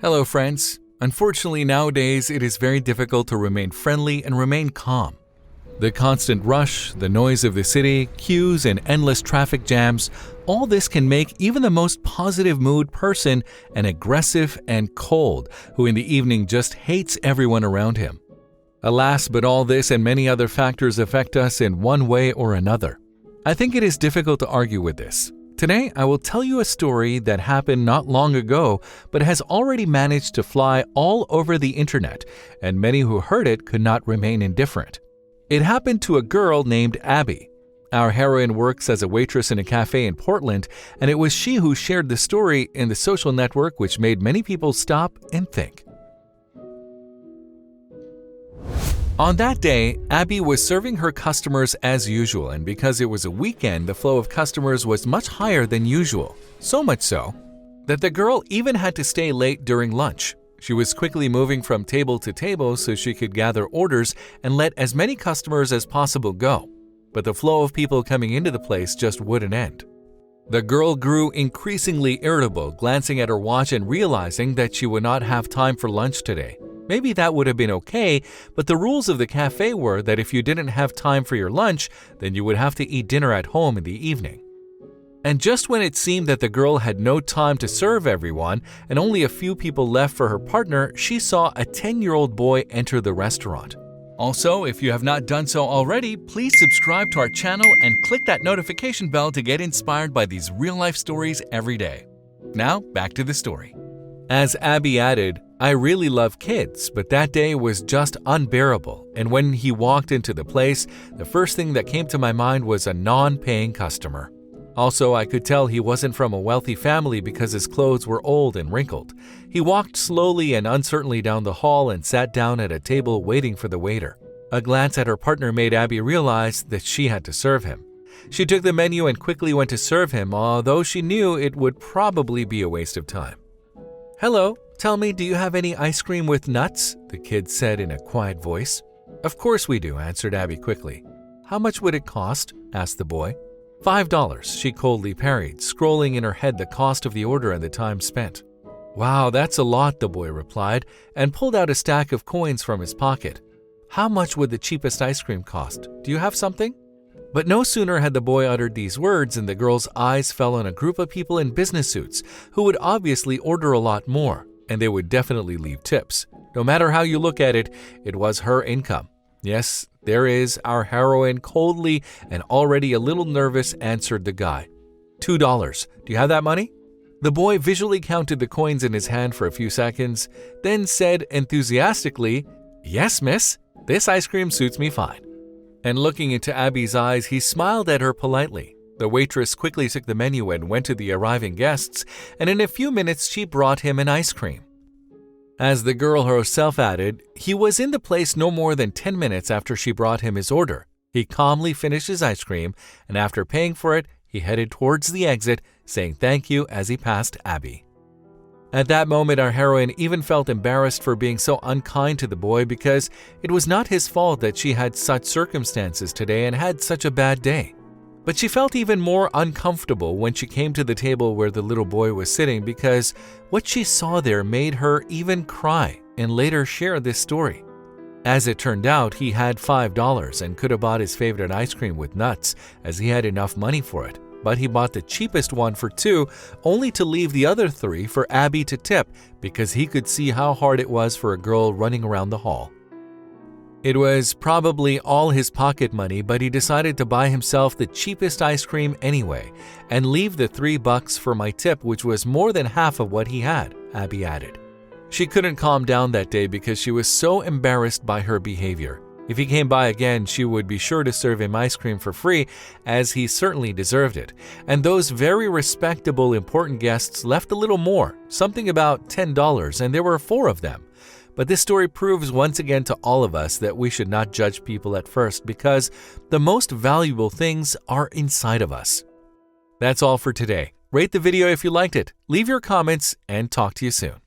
Hello friends. Unfortunately nowadays it is very difficult to remain friendly and remain calm. The constant rush, the noise of the city, queues and endless traffic jams, all this can make even the most positive mood person an aggressive and cold who in the evening just hates everyone around him. Alas, but all this and many other factors affect us in one way or another. I think it is difficult to argue with this. Today, I will tell you a story that happened not long ago but has already managed to fly all over the internet, and many who heard it could not remain indifferent. It happened to a girl named Abby. Our heroine works as a waitress in a cafe in Portland, and it was she who shared the story in the social network, which made many people stop and think. On that day, Abby was serving her customers as usual, and because it was a weekend, the flow of customers was much higher than usual. So much so that the girl even had to stay late during lunch. She was quickly moving from table to table so she could gather orders and let as many customers as possible go. But the flow of people coming into the place just wouldn't end. The girl grew increasingly irritable, glancing at her watch and realizing that she would not have time for lunch today. Maybe that would have been okay, but the rules of the cafe were that if you didn't have time for your lunch, then you would have to eat dinner at home in the evening. And just when it seemed that the girl had no time to serve everyone and only a few people left for her partner, she saw a 10-year-old boy enter the restaurant. Also, if you have not done so already, please subscribe to our channel and click that notification bell to get inspired by these real-life stories every day. Now, back to the story. As Abby added, "I really love kids, but that day was just unbearable, and when he walked into the place, the first thing that came to my mind was a non-paying customer. Also, I could tell he wasn't from a wealthy family because his clothes were old and wrinkled. He walked slowly and uncertainly down the hall and sat down at a table waiting for the waiter." A glance at her partner made Abby realize that she had to serve him. She took the menu and quickly went to serve him, although she knew it would probably be a waste of time. "Hello, tell me, do you have any ice cream with nuts?" the kid said in a quiet voice. "Of course we do," answered Abby quickly. "How much would it cost?" asked the boy. $5, she coldly parried, scrolling in her head the cost of the order and the time spent. "Wow, that's a lot," the boy replied, and pulled out a stack of coins from his pocket. "How much would the cheapest ice cream cost? Do you have something?" But no sooner had the boy uttered these words than the girl's eyes fell on a group of people in business suits who would obviously order a lot more, and they would definitely leave tips. No matter how you look at it, it was her income. Yes, there is our heroine, coldly and already a little nervous, answered the guy. $2. Do you have that money? The boy visually counted the coins in his hand for a few seconds, then said enthusiastically, "Yes, miss, this ice cream suits me fine." And looking into Abby's eyes, he smiled at her politely. The waitress quickly took the menu and went to the arriving guests, and in a few minutes she brought him an ice cream. As the girl herself added, he was in the place no more than 10 minutes after she brought him his order. He calmly finished his ice cream, and after paying for it, he headed towards the exit, saying thank you as he passed Abby. At that moment, our heroine even felt embarrassed for being so unkind to the boy because it was not his fault that she had such circumstances today and had such a bad day. But she felt even more uncomfortable when she came to the table where the little boy was sitting because what she saw there made her even cry and later share this story. As it turned out, he had $5 and could have bought his favorite ice cream with nuts as he had enough money for it. But he bought the cheapest one for $2, only to leave the other $3 for Abby to tip because he could see how hard it was for a girl running around the hall. It was probably all his pocket money, but he decided to buy himself the cheapest ice cream anyway and leave the $3 for my tip, which was more than half of what he had, Abby added. She couldn't calm down that day because she was so embarrassed by her behavior. If he came by again, she would be sure to serve him ice cream for free, as he certainly deserved it. And those very respectable, important guests left a little more, something about $10, and there were 4 of them. But this story proves once again to all of us that we should not judge people at first because the most valuable things are inside of us. That's all for today. Rate the video if you liked it, leave your comments, and talk to you soon.